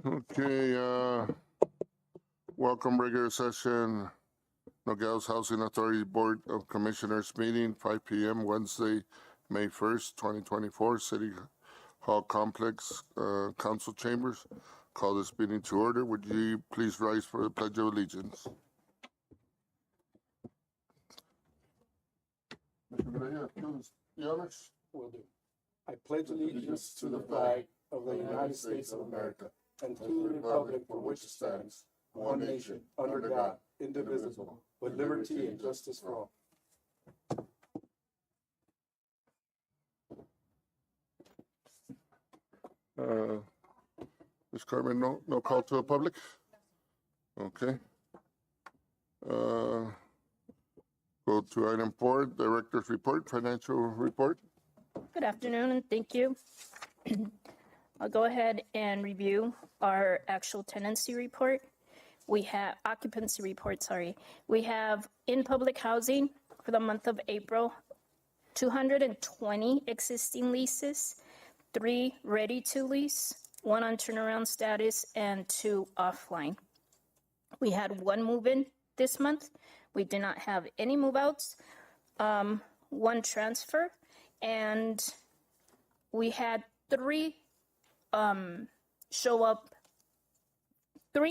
Okay, welcome regular session, Nogales Housing Authority Board of Commissioners meeting, 5 p.m. Wednesday, May 1st, 2024, City Hall Complex, Council Chambers. Call this meeting to order. Would you please rise for the Pledge of Allegiance? Mr. Graya, please, the honors. Will do. I pledge allegiance to the flag of the United States of America and to the republic for which it stands, one nation, under God, indivisible, with liberty and justice for all. Ms. Carmen, no call to the public? Okay. Go to item 4, Director's Report, Financial Report. Good afternoon, and thank you. I'll go ahead and review our actual tenancy report. We have occupancy report, sorry. We have in public housing for the month of April, 220 existing leases, 3 ready to lease, 1 on turnaround status, and 2 offline. We had 1 move-in this month. We did not have any move-outs, 1 transfer, and we had 3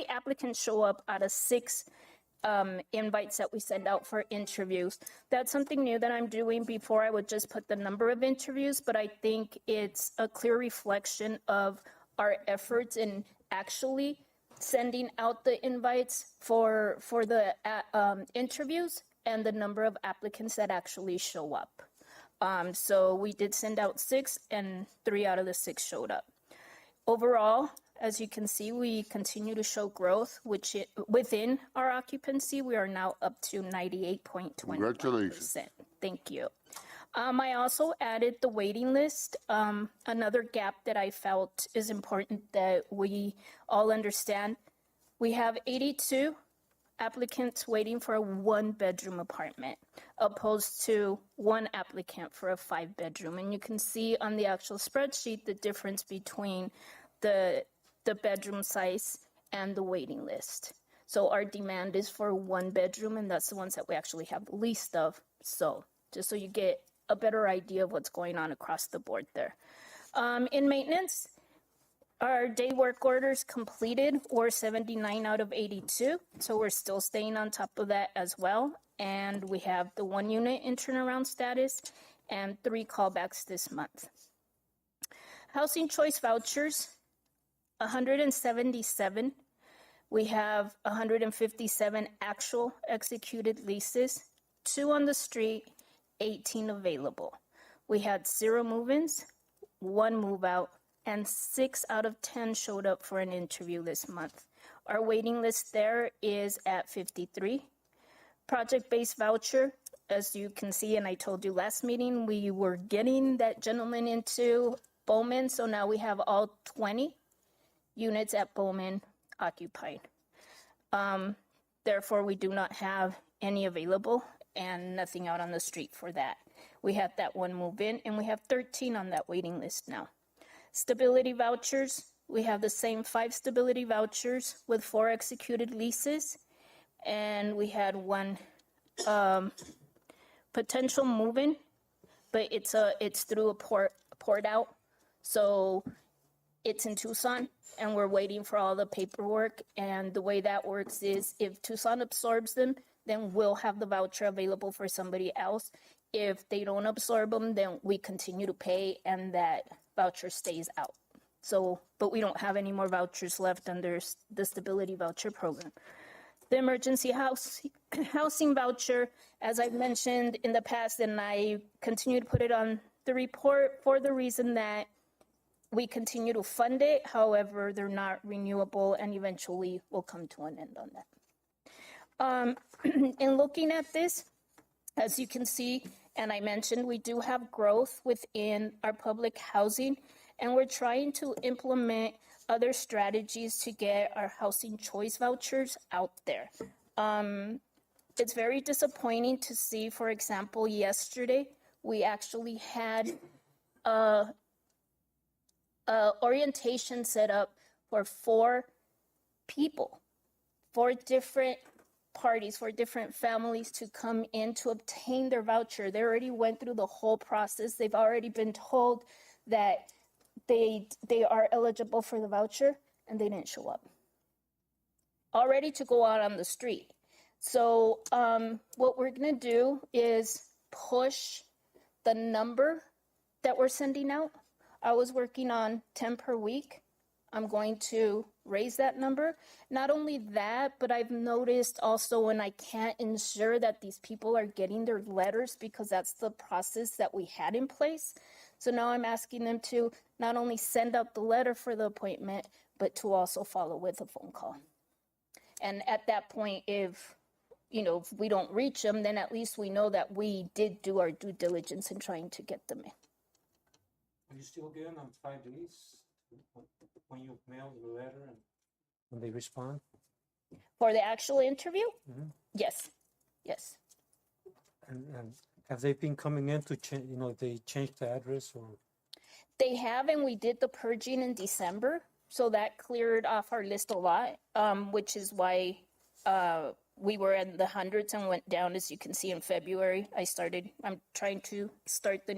applicants show up out of 6 invites that we send out for interviews. That's something new that I'm doing. Before I would just put the number of interviews, but I think it's a clear reflection of our efforts in actually sending out the invites for the interviews and the number of applicants that actually show up. So we did send out 6 and 3 out of the 6 showed up. Overall, as you can see, we continue to show growth, within our occupancy, we are now up to 98.20%. Congratulations. Thank you. I also added the waiting list, another gap that I felt is important that we all understand. We have 82 applicants waiting for a 1-bedroom apartment, opposed to 1 applicant for a 5-bedroom. And you can see on the actual spreadsheet the difference between the bedroom size and the waiting list. So our demand is for 1 bedroom, and that's the ones that we actually have the least of. So just so you get a better idea of what's going on across the board there. In maintenance, our day work orders completed were 79 out of 82. So we're still staying on top of that as well. And we have the 1 unit in turnaround status and 3 callbacks this month. Housing choice vouchers, 177. We have 157 actual executed leases, 2 on the street, 18 available. We had 0 move-ins, 1 move-out, and 6 out of 10 showed up for an interview this month. Our waiting list there is at 53. Project-based voucher, as you can see, and I told you last meeting, we were getting that gentleman into Bowman, so now we have all 20 units at Bowman occupied. Therefore, we do not have any available and nothing out on the street for that. We had that 1 move in, and we have 13 on that waiting list now. Stability vouchers, we have the same 5 stability vouchers with 4 executed leases, and we had 1 potential move-in, but it's through a port out, so it's in Tucson, and we're waiting for all the paperwork. And the way that works is if Tucson absorbs them, then we'll have the voucher available for somebody else. If they don't absorb them, then we continue to pay, and that voucher stays out. So, but we don't have any more vouchers left under the stability voucher program. The emergency housing voucher, as I've mentioned in the past, and I continue to put it on the report for the reason that we continue to fund it. However, they're not renewable, and eventually will come to an end on that. In looking at this, as you can see, and I mentioned, we do have growth within our public housing, and we're trying to implement other strategies to get our housing choice vouchers out there. It's very disappointing to see, for example, yesterday, we actually had orientation set up for 4 people, 4 different parties, 4 different families to come in to obtain their voucher. They already went through the whole process. They've already been told that they are eligible for the voucher, and they didn't show up. All ready to go out on the street. So what we're gonna do is push the number that we're sending out. I was working on 10 per week. I'm going to raise that number. Not only that, but I've noticed also when I can't ensure that these people are getting their letters, because that's the process that we had in place. So now I'm asking them to not only send out the letter for the appointment, but to also follow with a phone call. And at that point, if we don't reach them, then at least we know that we did do our due diligence in trying to get them in. Are you still good on 5 days when you mail the letter and when they respond? For the actual interview? Mhm. Yes. And have they been coming in to change, they changed the address or? They have, and we did the purging in December. So that cleared off our list a lot, which is why we were in the hundreds and went down, as you can see, in February. I'm trying to start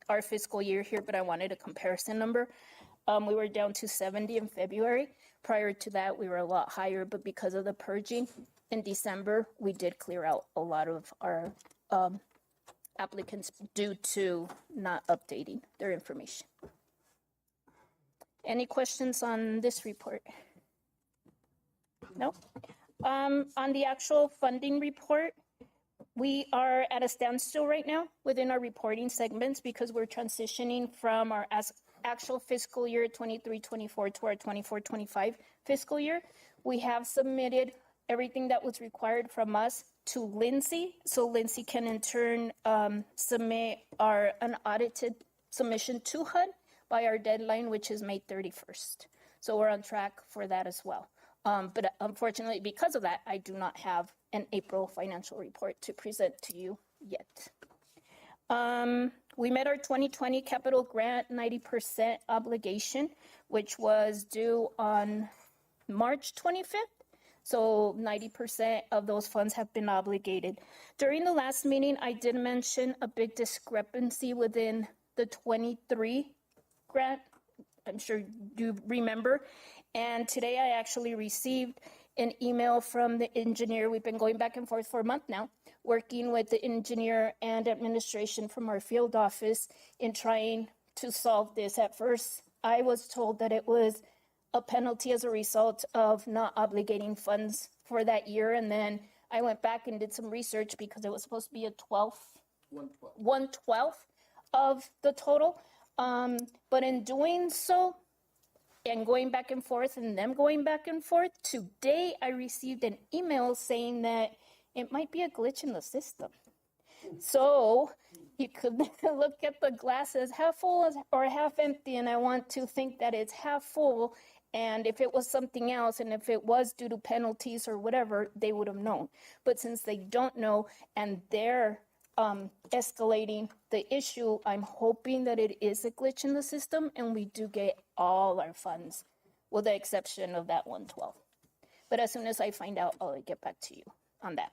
our fiscal year here, but I wanted a comparison number. We were down to 70 in February. Prior to that, we were a lot higher, but because of the purging in December, we did clear out a lot of our applicants due to not updating their information. Any questions on this report? No? On the actual funding report, we are at a standstill right now within our reporting segments because we're transitioning from our actual fiscal year 23-24 to our 24-25 fiscal year. We have submitted everything that was required from us to Lindsay, so Lindsay can in turn submit our unaudited submission to HUD by our deadline, which is May 31st. So we're on track for that as well. But unfortunately, because of that, I do not have an April financial report to present to you yet. We met our 2020 capital grant 90% obligation, which was due on March 25th. So 90% of those funds have been obligated. During the last meeting, I did mention a big discrepancy within the 23 grant. I'm sure you remember. And today I actually received an email from the engineer. We've been going back and forth for a month now, working with the engineer and administration from our field office in trying to solve this. At first, I was told that it was a penalty as a result of not obligating funds for that year. And then I went back and did some research because it was supposed to be a 1/12 of the total. But in doing so, and going back and forth and them going back and forth, today I received an email saying that it might be a glitch in the system. So you could look at the glass as half full or half empty, and I want to think that it's half full. And if it was something else, and if it was due to penalties or whatever, they would have known. But since they don't know and they're escalating the issue, I'm hoping that it is a glitch in the system and we do get all our funds, with the exception of that 1/12. But as soon as I find out, I'll get back to you on that.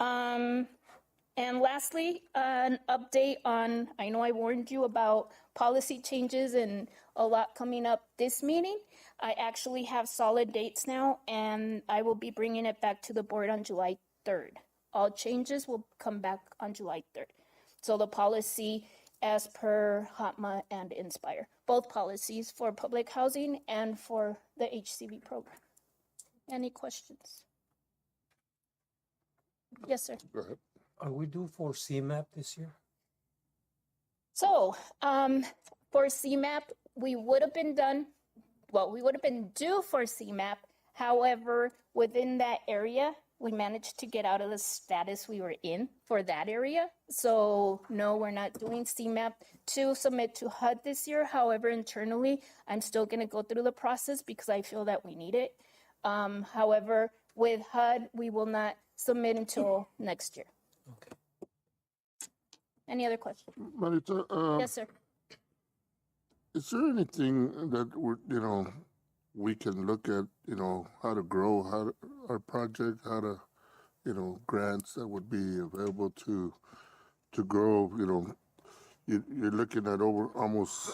And lastly, an update on, I know I warned you about policy changes and a lot coming up this meeting. I actually have solid dates now, and I will be bringing it back to the board on July 3rd. All changes will come back on July 3rd. So the policy as per HOTMA and INSPIRE, both policies for public housing and for the HCV program. Any questions? Yes, sir. Go ahead. Are we due for CMAP this year? So for CMAP, we would have been due for CMAP. However, within that area, we managed to get out of the status we were in for that area. So no, we're not doing CMAP to submit to HUD this year. However, internally, I'm still gonna go through the process because I feel that we need it. However, with HUD, we will not submit until next year. Okay. Any other questions? Marita, Yes, sir. is there anything that would, we can look at, how to grow our project, how to, grants that would be available to grow, you're looking at over almost,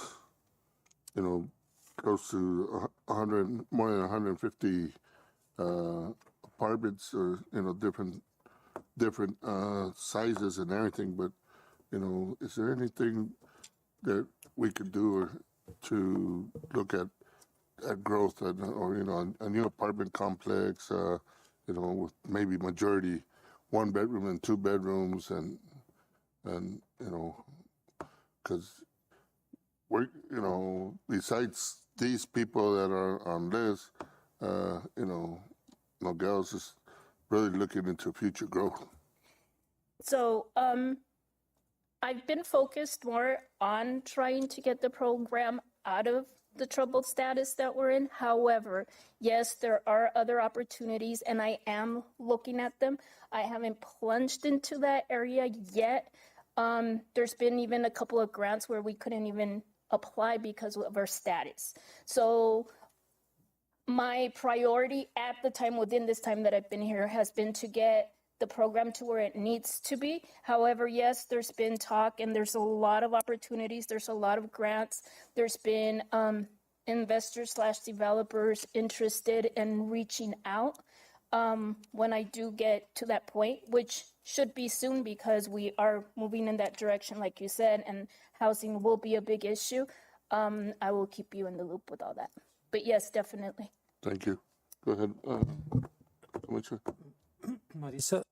close to 100, more than 150 apartments or, different sizes and everything. But, is there anything that we could do to look at growth or, a new apartment complex, with maybe majority 1 bedroom and 2 bedrooms and, because we're, besides these people that are on this, Nogales is really looking into future growth. So, I've been focused more on trying to get the program out of the troubled status that we're in. However, yes, there are other opportunities and I am looking at them. I haven't plunged into that area yet. There's been even a couple of grants where we couldn't even apply because of our status. So my priority at the time, within this time that I've been here, has been to get the program to where it needs to be. However, yes, there's been talk and there's a lot of opportunities. There's a lot of grants. There's been investors/developers interested in reaching out. When I do get to that point, which should be soon because we are moving in that direction, like you said, and housing will be a big issue, I will keep you in the loop with all that. But yes, definitely. Thank you. Go ahead, Commissioner. Marisa.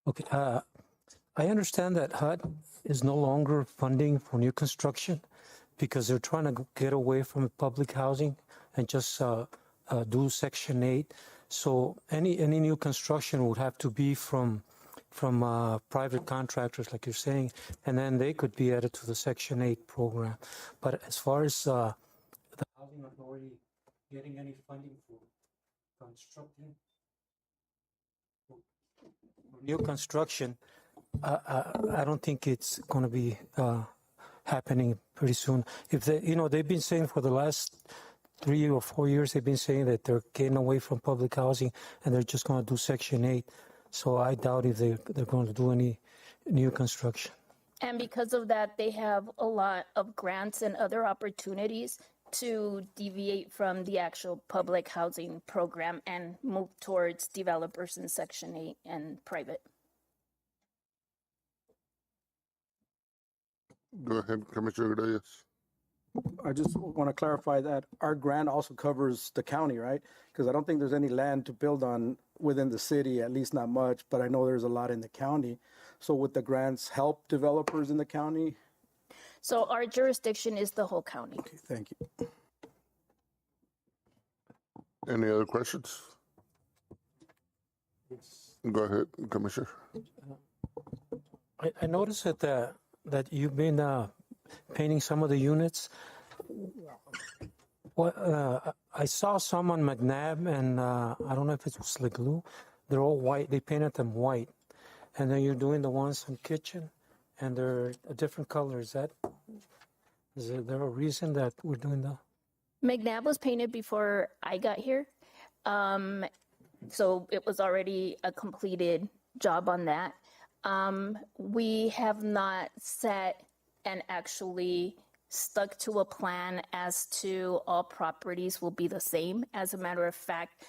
Okay, I understand that HUD is no longer funding for new construction because they're trying to get away from public housing and just do Section 8. So any new construction would have to be from private contractors, like you're saying, and then they could be added to the Section 8 program. But as far as The housing authority getting any funding for constructing? new construction, I don't think it's going to be happening pretty soon. If they, they've been saying for the last 3 or 4 years, they've been saying that they're getting away from public housing and they're just going to do Section 8. So I doubt if they're going to do any new construction. And because of that, they have a lot of grants and other opportunities to deviate from the actual public housing program and move towards developers in Section 8 and private. Go ahead, Commissioner Reyes. I just want to clarify that our grant also covers the county, right? Because I don't think there's any land to build on within the city, at least not much, but I know there's a lot in the county. So would the grants help developers in the county? So our jurisdiction is the whole county. Okay, thank you. Any other questions? Go ahead, Commissioner. I noticed that you've been painting some of the units. I saw some on McNabb, and I don't know if it was like glue. They're all white. They painted them white. And then you're doing the ones on kitchen, and they're a different color. Is there a reason that we're doing that? McNabb was painted before I got here. So it was already a completed job on that. We have not set and actually stuck to a plan as to all properties will be the same. As a matter of fact,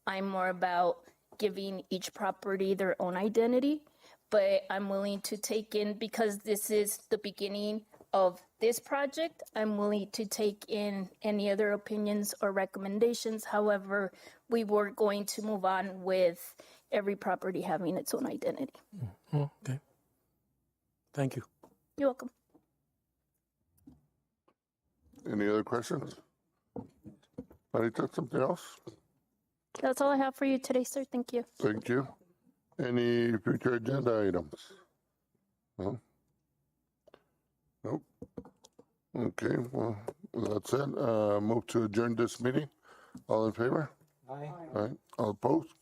I'm more about giving each property their own identity, but I'm willing to take in, because this is the beginning of this project, I'm willing to take in any other opinions or recommendations. However, we were going to move on with every property having its own identity. Okay. Thank you. You're welcome. Any other questions? Marita, something else? That's all I have for you today, sir. Thank you. Thank you. Any future agenda items? No? Nope. Okay, well, that's it. Move to adjourn this meeting. All in favor? Aye. All right. All opposed?